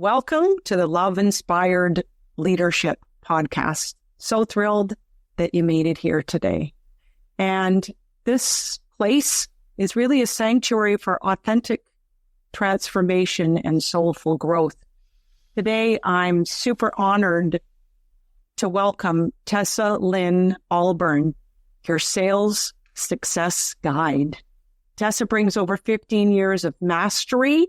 Welcome to the Love Inspired Leadership Podcast. So thrilled that you made it here today. And this place is really a sanctuary for authentic transformation and soulful growth. Today, I'm super honored to welcome Tessa Lynne Alburn, your sales success guide. Tessa brings over 15 years of mastery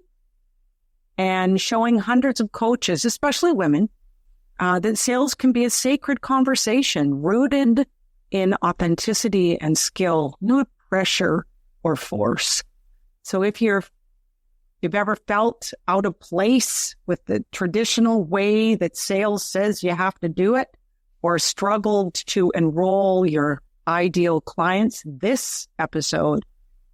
and showing hundreds of coaches, especially women, that sales can be a sacred conversation rooted in authenticity and skill, not pressure or force. So if you've ever felt out of place with the traditional way that sales says you have to do it, or struggled to enroll your ideal clients, this episode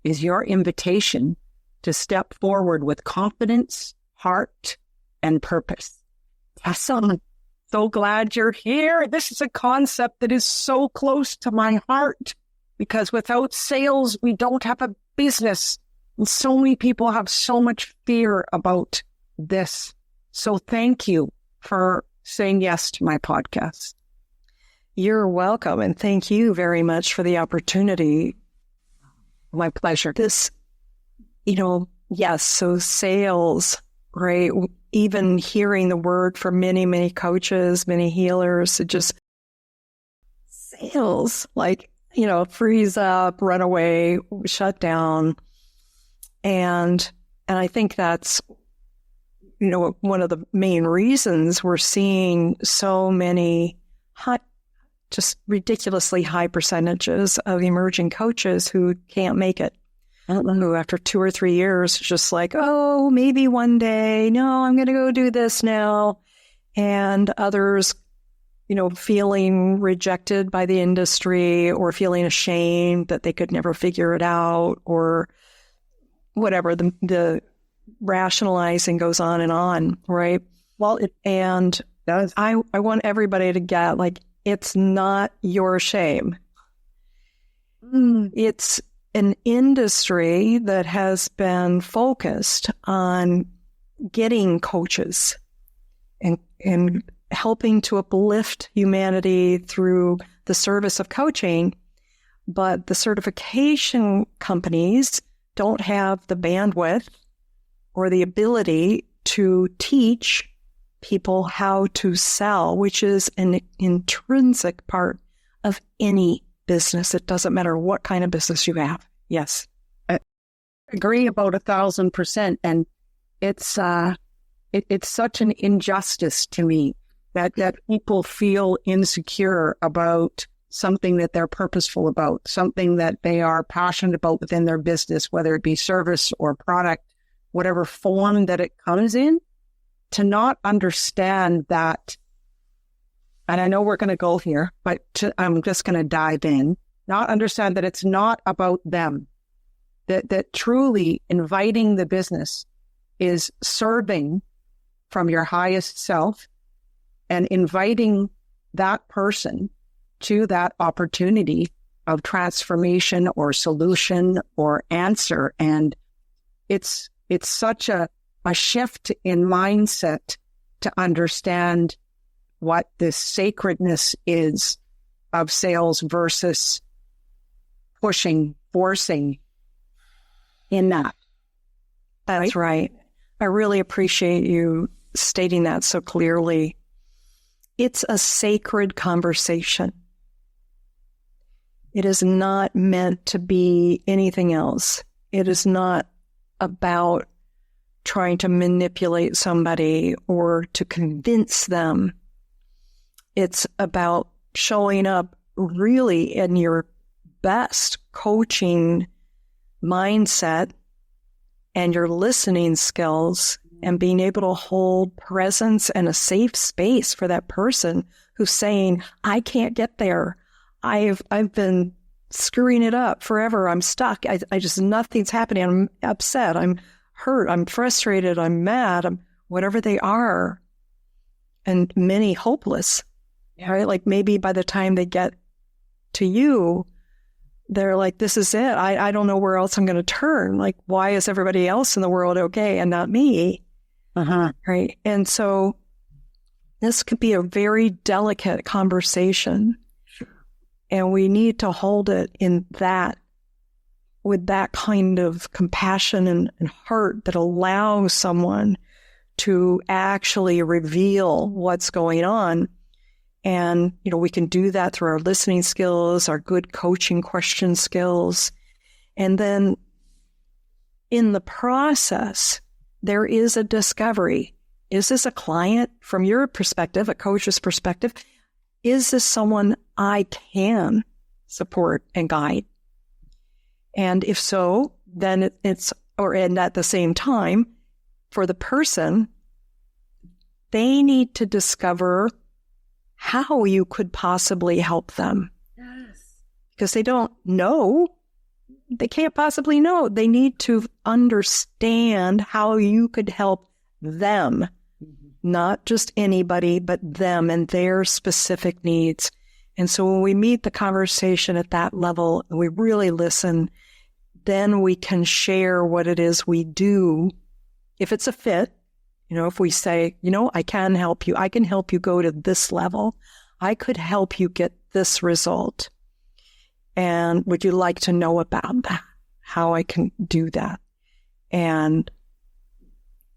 is your invitation to step forward with confidence, heart, and purpose. Tessa, I'm so glad you're here. This is a concept that is so close to my heart because without sales, we don't have a business. And so many people have so much fear about this. So thank you for saying yes to my podcast. You're welcome. And thank you very much for the opportunity. My pleasure. Yes. So sales, right? Even hearing the word from many, many coaches, many healers, it just sales, freeze up, run away, shut down. And I think that's, one of the main reasons we're seeing so many just ridiculously high percentages of emerging coaches who can't make it. Who after 2 or 3 years, just like, oh, maybe one day, no, I'm going to go do this now. And others, feeling rejected by the industry or feeling ashamed that they could never figure it out or whatever. The rationalizing goes on, right? Well, it does. I want everybody to get it's not your shame. It's an industry that has been focused on getting coaches and helping to uplift humanity through the service of coaching. But the certification companies don't have the bandwidth or the ability to teach people how to sell, which is an intrinsic part of any business. It doesn't matter what kind of business you have. Yes. I agree about 1,000%. And it's such an injustice to me that people feel insecure about something that they're purposeful about, something that they are passionate about within their business, whether it be service or product, whatever form that it comes in, to not understand that. And I know we're going to go here, but I'm just going to dive in. Not understand that it's not about them. That truly inviting the business is serving from your highest self and inviting that person to that opportunity of transformation or solution or answer. And it's such a shift in mindset to understand what this sacredness is of sales versus pushing, forcing in that. That's right. I really appreciate you stating that so clearly. It's a sacred conversation. It is not meant to be anything else. It is not about trying to manipulate somebody or to convince them. It's about showing up really in your best coaching mindset and your listening skills and being able to hold presence and a safe space for that person who's saying, I can't get there. I've been screwing it up forever. I'm stuck. I just, nothing's happening. I'm upset. I'm hurt. I'm frustrated. I'm mad. I'm whatever they are. And many hopeless, right? Like maybe by the time they get to you, they're like, this is it. I don't know where else I'm going to turn. Like, why is everybody else in the world okay and not me? Right. And so this could be a very delicate conversation. And we need to hold it in that, with that kind of compassion and heart that allows someone to actually reveal what's going on. And, we can do that through our listening skills, our good coaching question skills. And then in the process, there is a discovery. Is this a client from your perspective, a coach's perspective? Is this someone I can support and guide? And if so, then and at the same time, for the person, they need to discover how you could possibly help them. Yes. Because they don't know. They can't possibly know. They need to understand how you could help them, not just anybody, but them and their specific needs. And so when we meet the conversation at that level, and we really listen, then we can share what it is we do. If it's a fit, if we say, I can help you. I can help you go to this level. I could help you get this result. And would you like to know about that? How I can do that? And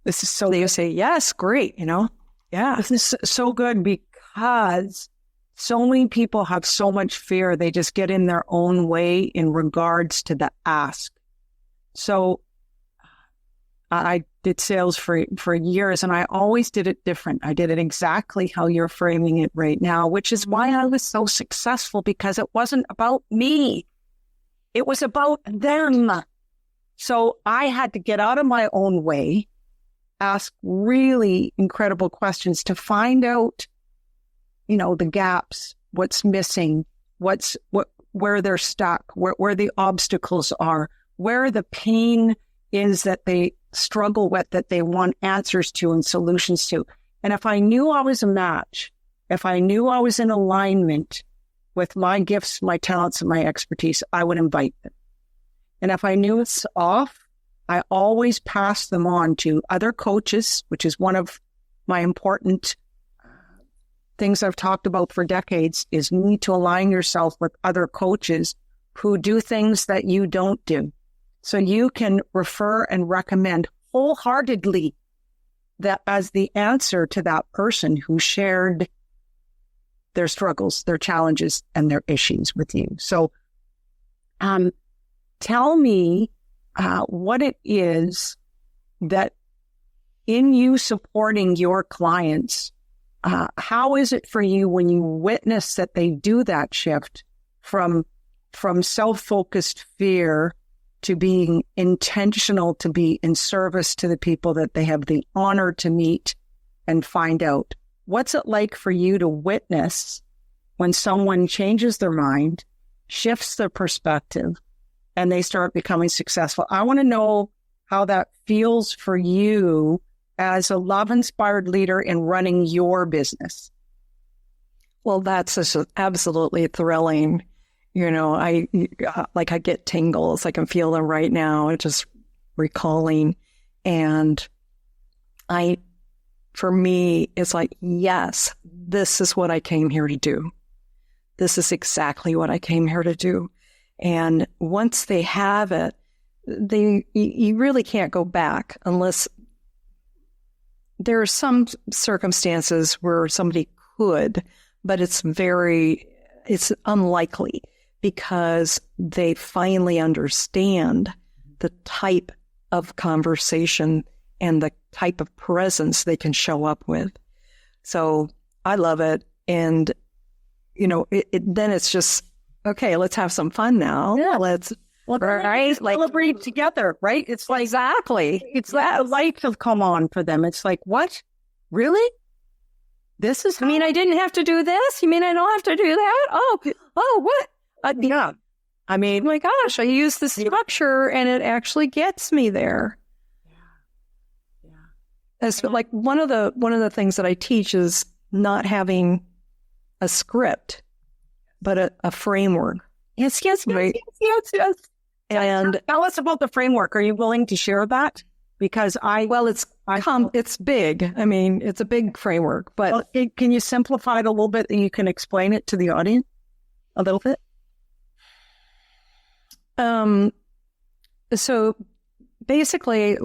this is so they say, yes, great, Yeah. This is so good because so many people have so much fear. They just get in their own way in regards to the ask. So I did sales for years, and I always did it different. I did it exactly how you're framing it right now, which is why I was so successful, because it wasn't about me. It was about them. So I had to get out of my own way, ask really incredible questions to find out, the gaps, what's missing, where they're stuck, where the obstacles are, where the pain is that they struggle with, that they want answers to and solutions to. And if I knew I was a match, if I knew I was in alignment with my gifts, my talents, and my expertise, I would invite them. And if I knew it's off, I always pass them on to other coaches, which is one of my important things I've talked about for decades, is you need to align yourself with other coaches who do things that you don't do. So you can refer and recommend wholeheartedly that as the answer to that person who shared their struggles, their challenges, and their issues with you. So tell me what it is that in you supporting your clients, how is it for you when you witness that they do that shift from self-focused fear to being intentional, to be in service to the people that they have the honor to meet and find out? What's it like for you to witness when someone changes their mind, shifts their perspective, and they start becoming successful? I want to know how that feels for you as a love-inspired leader in running your business. Well, that's just absolutely thrilling. I get tingles. I can feel them right now, just recalling. And for me, it's like, yes, this is what I came here to do. This is exactly what I came here to do. And once they have it, you really can't go back unless there are some circumstances where somebody could, but it's unlikely, because they finally understand the type of conversation and the type of presence they can show up with. So I love it. And, then it's just, okay, let's have some fun now. Yeah. Let's celebrate together, right? It's like, exactly. It's like the lights have come on for them. It's like, what? Really? This is, I didn't have to do this? You mean I don't have to do that? Oh, what? Yeah. Oh my gosh, I use the structure and it actually gets me there. Yeah. That's like one of the things that I teach is not having a script, but a framework. Yes. Right? Yes. And tell us about the framework. Are you willing to share that? Because it's it's big. I mean, it's a big framework, but can you simplify it a little bit and you can explain it to the audience a little bit? So basically,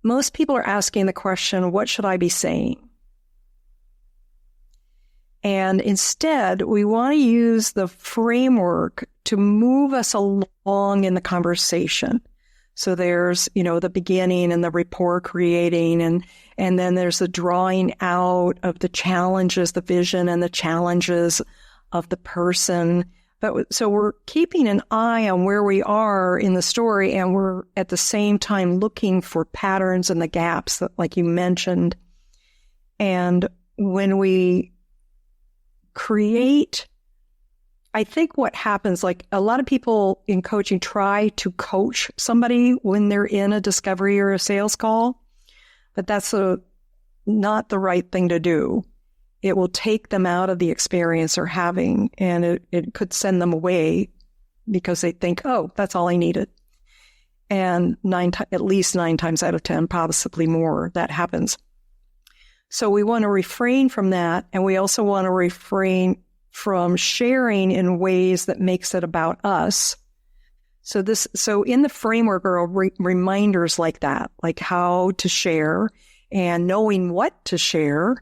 most people are asking the question, what should I be saying? And instead, we want to use the framework to move us along in the conversation. So there's, the beginning and the rapport creating, and then there's the drawing out of the challenges, the vision and the challenges of the person. So we're keeping an eye on where we are in the story, and we're at the same time looking for patterns and the gaps that, like you mentioned. And when we create, I think what happens, like a lot of people in coaching try to coach somebody when they're in a discovery or a sales call, but that's not the right thing to do. It will take them out of the experience they're having, and it could send them away because they think, oh, that's all I needed. And at least 9 times out of 10, possibly more, that happens. So we want to refrain from that, and we also want to refrain from sharing in ways that makes it about us. So in the framework are reminders like that, like how to share and knowing what to share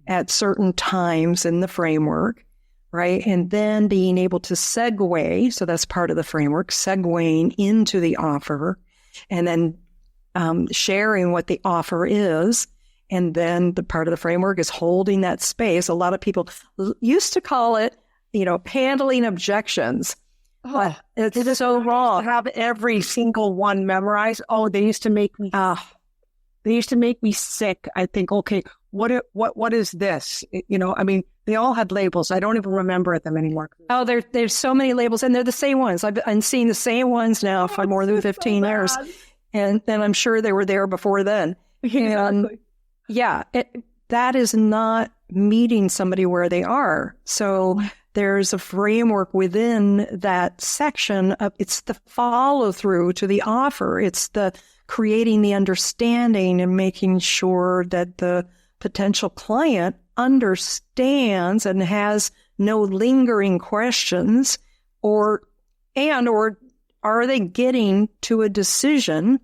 at certain times in the framework, right? And then being able to segue, so that's part of the framework, segueing into the offer, and then sharing what the offer is. And then the part of the framework is holding that space. A lot of people used to call it, handling objections. Oh, it's so wrong. Have every single one memorized. Oh, they used to make me. They used to make me sick. I think, okay, what is this? They all had labels. I don't even remember them anymore. Oh, there's so many labels, and they're the same ones. I'm seeing the same ones now for more than 15 years, and I'm sure they were there before then. Exactly. Yeah, that is not meeting somebody where they are. So there's a framework within that section. It's the follow through to the offer. It's the creating the understanding and making sure that the potential client understands and has no lingering questions, or are they getting to a decision?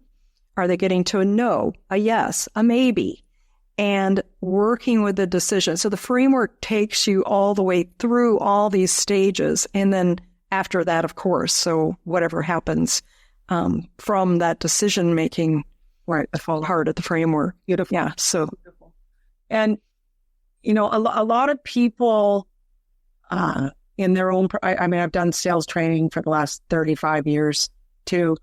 Are they getting to a no, a yes, a maybe? And working with the decision. So the framework takes you all the way through all these stages. And then after that, of course, so whatever happens from that decision-making part of the framework. Beautiful. Yeah. So, beautiful. And, a lot of people in their own, I've done sales training for the last 35 years too,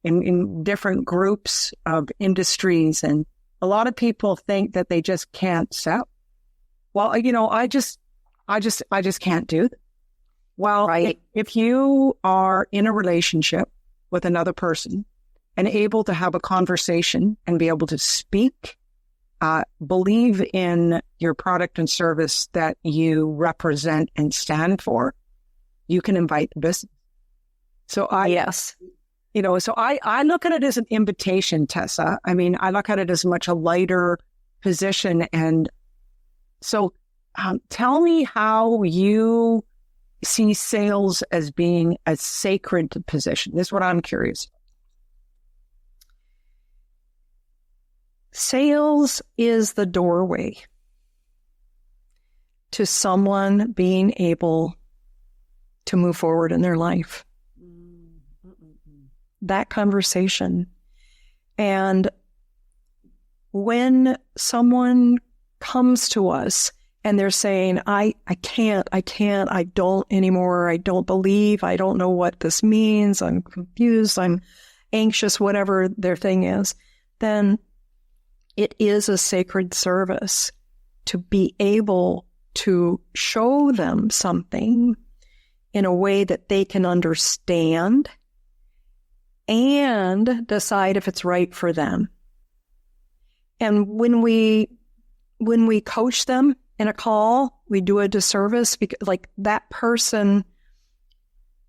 in different groups of industries, and a lot of people think that they just can't sell. Well, I just can't do that. Well, right. If you are in a relationship with another person and able to have a conversation and be able to speak, believe in your product and service that you represent and stand for, you can invite the business. So yes. So I look at it as an invitation, Tessa. I look at it as much a lighter position. And so tell me how you see sales as being a sacred position. This is what I'm curious about. Sales is the doorway to someone being able to move forward in their life. That conversation. And when someone comes to us and they're saying, I can't, I don't anymore, I don't believe, I don't know what this means, I'm confused, I'm anxious, whatever their thing is, then it is a sacred service to be able to show them something in a way that they can understand and decide if it's right for them. And when we coach them in a call, we do a disservice because that person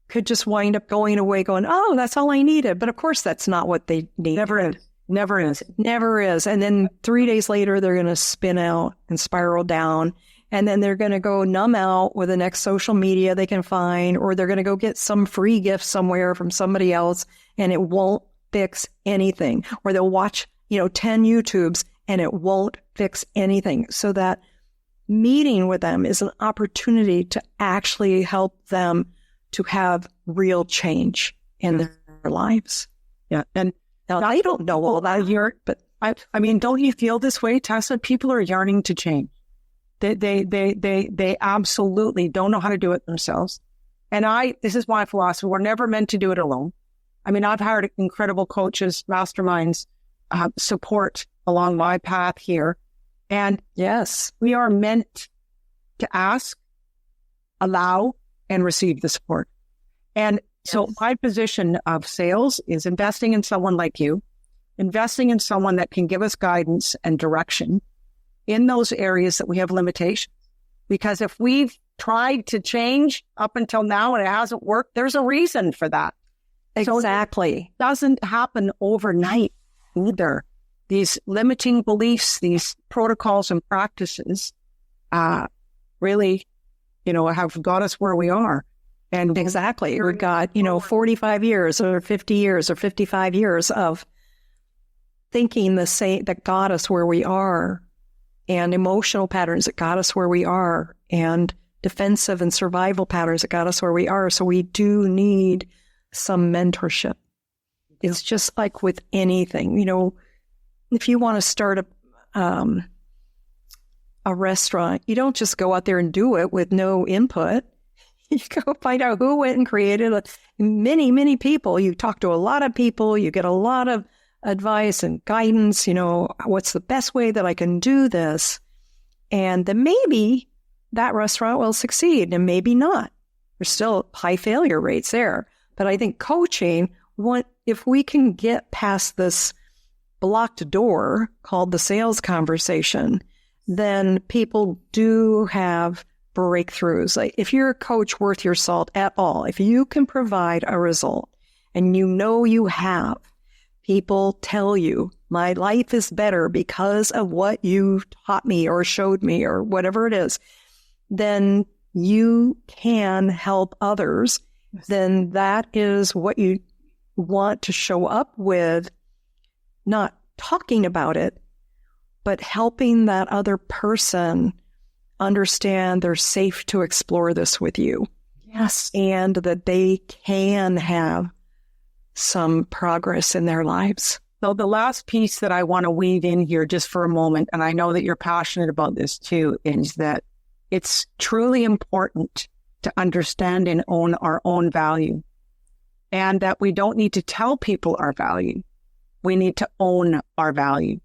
could just wind up going away going, oh, that's all I needed. But of course, that's not what they need. Never is. Never is. Never is. And then 3 days later, they're going to spin out and spiral down. And then they're going to go numb out with the next social media they can find, or they're going to go get some free gift somewhere from somebody else, and it won't fix anything. Or they'll watch, 10 YouTubes and it won't fix anything. So that meeting with them is an opportunity to actually help them to have real change in their lives. Yeah. And now they don't know all that, but I mean, don't you feel this way, Tessa? People are yearning to change. They absolutely don't know how to do it themselves. And this is my philosophy. We're never meant to do it alone. I mean, I've hired incredible coaches, masterminds, support along my path here. And yes, we are meant to ask, allow, and receive the support. And so my position of sales is investing in someone like you, investing in someone that can give us guidance and direction in those areas that we have limitations. Because if we've tried to change up until now and it hasn't worked, there's a reason for that. Exactly. So it doesn't happen overnight either. These limiting beliefs, these protocols and practices really, have got us where we are. And exactly. We've got, 45 years or 50 years or 55 years of thinking the same that got us where we are, and emotional patterns that got us where we are, and defensive and survival patterns that got us where we are. So we do need some mentorship. It's just like with anything, if you want to start a restaurant, you don't just go out there and do it with no input. You go find out who went and created it. Many, many people. You talk to a lot of people. You get a lot of advice and guidance. What's the best way that I can do this? And then maybe that restaurant will succeed and maybe not. There's still high failure rates there. But I think coaching, if we can get past this blocked door called the sales conversation, then people do have breakthroughs. Like if you're a coach worth your salt at all, if you can provide a result and you have, people tell you, my life is better because of what you taught me or showed me or whatever it is, then you can help others. Then that is what you want to show up with, not talking about it, but helping that other person understand they're safe to explore this with you. Yes. And that they can have some progress in their lives. So the last piece that I want to weave in here just for a moment, and I know that you're passionate about this too, is that it's truly important to understand and own our own value, and that we don't need to tell people our value. We need to own our value.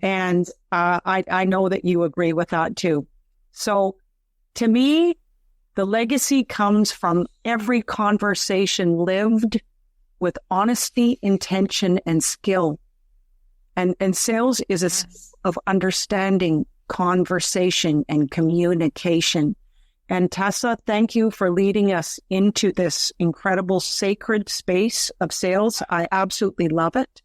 And I know that you agree with that too. So to me, the legacy comes from every conversation lived with honesty, intention, and skill. And sales is a skill of understanding, conversation, and communication. And Tessa, thank you for leading us into this incredible sacred space of sales. I absolutely love it.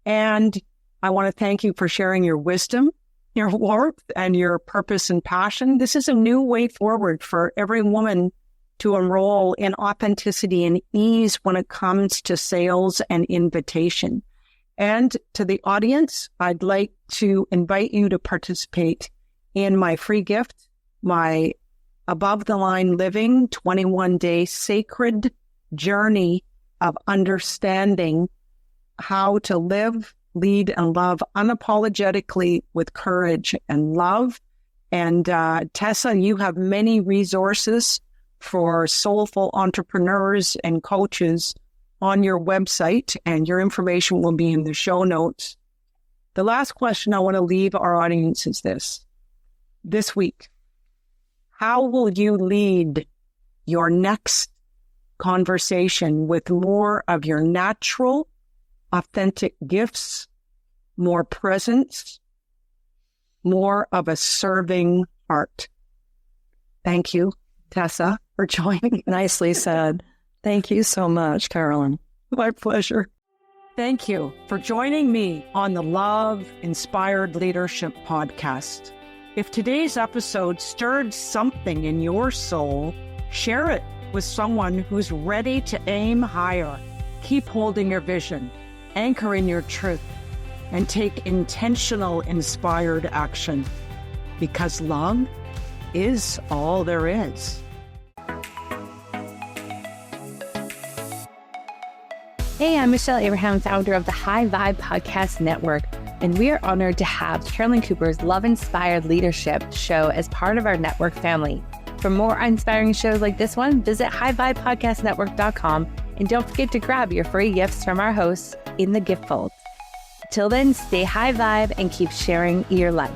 And I want to thank you for sharing your wisdom, your warmth, and your purpose and passion. This is a new way forward for every woman to enroll in authenticity and ease when it comes to sales and invitation. And to the audience, I'd like to invite you to participate in my free gift, my Above the Line Living 21-day sacred journey of understanding how to live, lead, and love unapologetically with courage and love. And Tessa, you have many resources for soulful entrepreneurs and coaches on your website, and your information will be in the show notes. The last question I want to leave our audience is this. This week, how will you lead your next conversation with more of your natural, authentic gifts, more presence, more of a serving heart? Thank you, Tessa, for joining. Nicely said. Thank you so much, Carolyn. My pleasure. Thank you for joining me on the Love Inspired Leadership podcast. If today's episode stirred something in your soul, share it with someone who's ready to aim higher. Keep holding your vision, anchor in your truth, and take intentional, inspired action. Because love is all there is. Hey, I'm Michelle Abraham, founder of the High Vibe Podcast Network, and we are honored to have Carolyn Cooper's Love Inspired Leadership show as part of our network family. For more inspiring shows like this one, visit highvibepodcastnetwork.com, and don't forget to grab your free gifts from our hosts in the gift fold. Till then, stay high vibe and keep sharing your life.